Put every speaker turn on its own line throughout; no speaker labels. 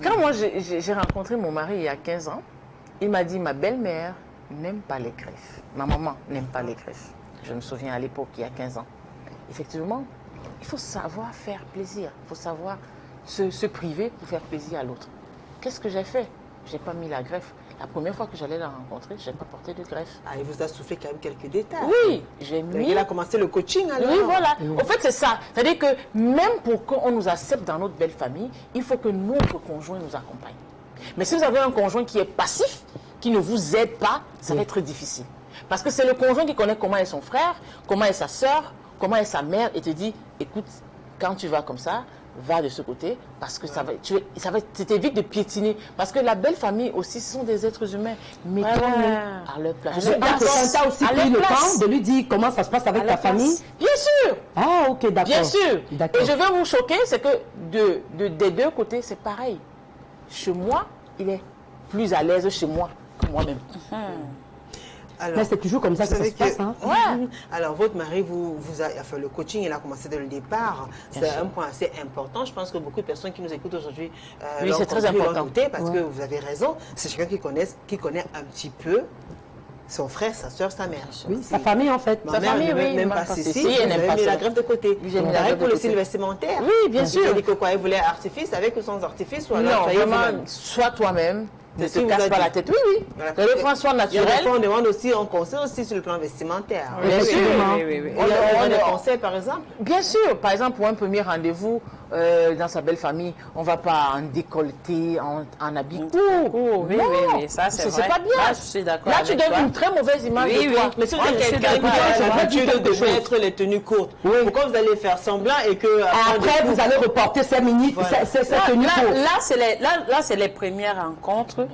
quand moi j'ai rencontré mon mari il y a 15 ans, il m'a dit, ma belle-mère n'aime pas les greffes. Ma maman n'aime pas les greffes. Je me souviens à l'époque, il y a 15 ans. Effectivement, il faut savoir faire plaisir. Il faut savoir se priver pour faire plaisir à l'autre. Qu'est-ce que j'ai fait? Je n'ai pas mis la greffe. La première fois que j'allais la rencontrer, je n'ai pas porté de greffe.
Ah, il vous a soufflé quand même quelques détails.
Oui, j'ai mis...
Il a commencé le coaching alors.
Oui, voilà. En fait, c'est ça. C'est-à-dire que même pour qu'on nous accepte dans notre belle famille, il faut que notre conjoint nous accompagne. Mais si vous avez un conjoint qui est passif, qui ne vous aide pas, ça va être difficile. Parce que c'est le conjoint qui connaît comment est son frère, comment est sa soeur, comment est sa mère, et te dit, écoute, quand tu vas comme ça, va de ce côté, parce que ça va t'évite de piétiner. Parce que la belle famille aussi, ce sont des êtres humains. Mettons-les à leur place.
Tu as aussi pris le temps de lui dire comment ça se passe avec ta famille?
Bien sûr.
Ah, ok, d'accord.
Bien sûr. Et je vais vous choquer, c'est que des deux côtés, c'est pareil. Chez moi, il est plus à l'aise chez moi que moi-même.
Alors, mais c'est toujours comme ça que ça se passe. Hein?
Ouais.
Alors, votre mari, enfin, le coaching, il a commencé dès le départ. C'est un point assez important. Je pense que beaucoup de personnes qui nous écoutent aujourd'hui
oui, c'est très important.
Parce que vous avez raison. C'est quelqu'un qui connaît un petit peu son frère, sa soeur, sa mère.
Oui, sa famille en fait.
Sa famille, oui. Même pas ceci. Elle n'aime pas la greffe de côté. J'ai mis la greffe pour le style vestimentaire.
Oui, bien sûr.
Il dit que quoi, il voulait artifice avec ou sans artifice ou
alors, non, vraiment, soit toi-même. Ne te casse pas la tête. Oui, oui.
Voilà.
Le fois soit naturel.
On demande aussi, on conseille aussi sur le plan vestimentaire.
Bien sûr.
Oui. On a des conseils, par exemple?
Bien sûr. Par exemple, pour un premier rendez-vous dans sa belle famille, on ne va pas en décolleté, en habit court.
Oui, ça c'est vrai.
C'est pas bien.
Là, je suis d'accord.
Là, tu donnes une très mauvaise image de toi.
Mais si vous êtes quelqu'un qui a l'habitude de mettre les tenues courtes, pourquoi vous allez faire semblant et que...
Après, vous allez reporter 5 minutes, ces tenues courtes.
Là, c'est les premières rencontres.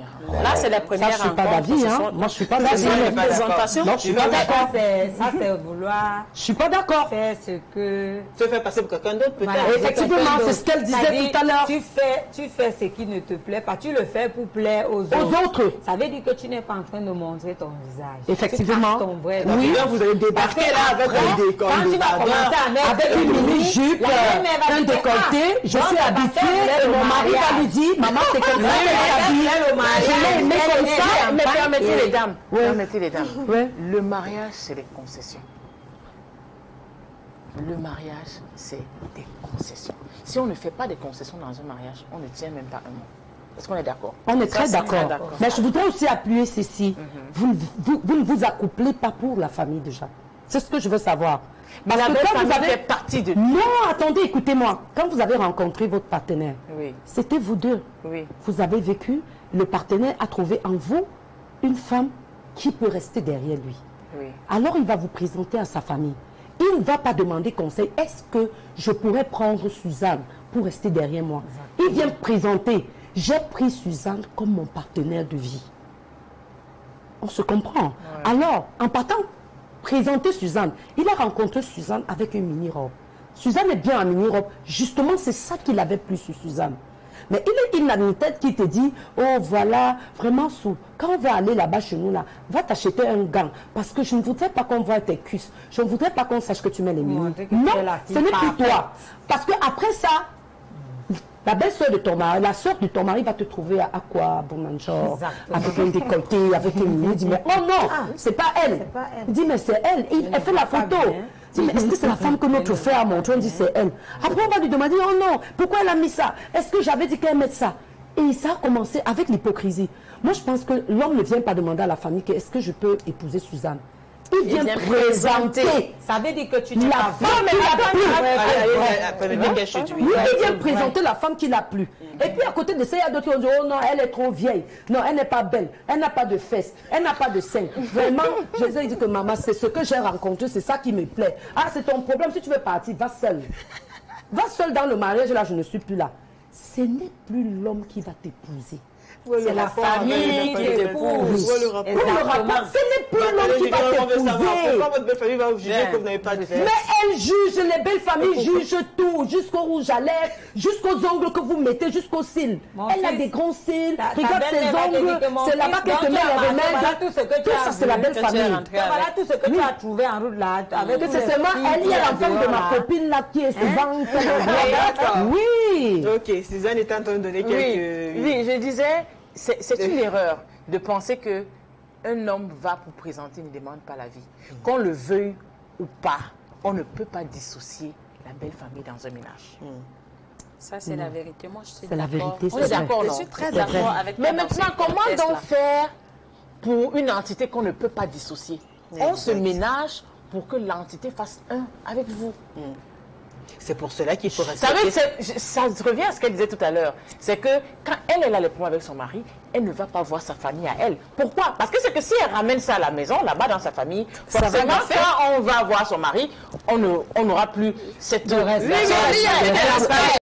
Là, c'est les premières rencontres.
Ça, je ne suis pas d'avis. Hein. Moi, je ne suis pas d'avis.
Présentation.
Non, je suis pas d'accord.
Ça, c'est vouloir...
Je ne suis pas d'accord.
Faire ce que...
Se faire passer pour quelqu'un d'autre, peut-être.
Voilà,
effectivement, c'est ce qu'elle disait tout à l'heure.
Tu fais ce qui ne te plaît pas. Tu le fais pour plaire aux autres. Ça veut dire que tu n'es pas en train de montrer ton visage.
Effectivement.
Ton vrai
oui,
là, vous allez débarquer là avec un décolleté.
Quand tu vas commencer à mettre
avec une mini-jupe, un décolleté, je suis habituée et mon mari va lui dire, maman, c'est comme ça qu'elle s'habille.
Mais comme ça, mais permettez les dames. Permettez les dames. Le mariage, c'est les concessions. Le mariage, c'est des concessions. Si on ne fait pas des concessions dans un mariage, on ne tient même pas un mot. Est-ce qu'on est d'accord?
On est très d'accord. Mais je voudrais aussi appuyer ceci. Vous ne vous accouplez pas pour la famille déjà. C'est ce que je veux savoir.
Mais la belle famille fait partie de...
Non, attendez, écoutez-moi. Quand vous avez rencontré votre partenaire, c'était vous deux. Vous avez vécu, le partenaire a trouvé en vous une femme qui peut rester derrière lui. Alors il va vous présenter à sa famille. Il ne va pas demander conseil. Est-ce que je pourrais prendre Suzanne pour rester derrière moi? Il vient présenter. J'ai pris Suzanne comme mon partenaire de vie. On se comprend. Alors, en partant présenter Suzanne, il a rencontré Suzanne avec une mini-robe. Suzanne est bien en mini-robe. Justement, c'est ça qu'il avait plu sur Suzanne. Mais il a une tête qui te dit, oh voilà, vraiment sous. Quand on va aller là-bas chez nous, là, va t'acheter un gant. Parce que je ne voudrais pas qu'on voit tes cuisses. Je ne voudrais pas qu'on sache que tu mets les mini. Non, ce n'est plus toi. Parce qu'après ça, la belle-sœur de ton mari, la sœur de ton mari va te trouver à quoi, Bonanjor, avec un décolleté, avec une mini. Il dit, mais oh non, c'est pas elle. Il dit, mais c'est elle. Elle fait la photo. Il dit, mais est-ce que c'est la femme que notre frère a montré? On dit, c'est elle. Après, on va lui demander, oh non, pourquoi elle a mis ça? Est-ce que j'avais dit qu'elle mette ça? Et ça a commencé avec l'hypocrisie. Moi, je pense que l'homme ne vient pas demander à la famille que est-ce que je peux épouser Suzanne. Il vient présenter.
Ça veut dire que tu n'es
la
pas
femme qui l'a plu.
Oui,
il vient présenter la femme qui l'a plu. Et puis à côté de ça, il y a d'autres qui ont dit, oh non, elle est trop vieille. Non, elle n'est pas belle. Elle n'a pas de fesses. Elle n'a pas de seins. Vraiment, je lui ai dit que maman, c'est ce que j'ai rencontré, c'est ça qui me plaît. Ah, c'est ton problème. Si tu veux partir, va seule. Va seule dans le mariage, là, je ne suis plus là. Ce n'est plus l'homme qui va t'épouser.
C'est la famille qui t'épouse.
Ce n'est plus l'homme qui va t'épouser.
Pourquoi votre belle famille va vous juger que vous n'avez pas de fesses?
Mais Elle juge, les belles familles jugent tout, jusqu'au rouge à lèvres, jusqu'aux ongles que vous mettez, jusqu'aux cils. Elle a des grands cils, regarde ses ongles, c'est là-bas qu'elle te met les remèdes.
Voilà tout ce que tu as,
c'est la belle famille.
Voilà tout ce que tu as trouvé en route là.
C'est seulement elle, il y a l'enfant de ma copine là qui est se vante. Oui.
Ok, Suzanne est en train de donner quelques...
Oui, je disais, c'est une erreur de penser que un homme va pour présenter une demande pas la vie. Qu'on le veuille ou pas, on ne peut pas dissocier la belle famille dans un ménage.
Ça, c'est la vérité. Moi, je suis
d'accord. C'est la vérité,
on est d'accord,
je suis très d'accord avec
mais maintenant, comment donc faire pour une entité qu'on ne peut pas dissocier? On se ménage pour que l'entité fasse un avec vous.
C'est pour cela qu'il faut respecter.
Ça revient à ce qu'elle disait tout à l'heure. C'est que quand elle a le problème avec son mari, elle ne va pas voir sa famille à elle. Pourquoi? Parce que c'est que si elle ramène ça à la maison, là-bas dans sa famille, forcément, quand on va voir son mari, on n'aura plus cette...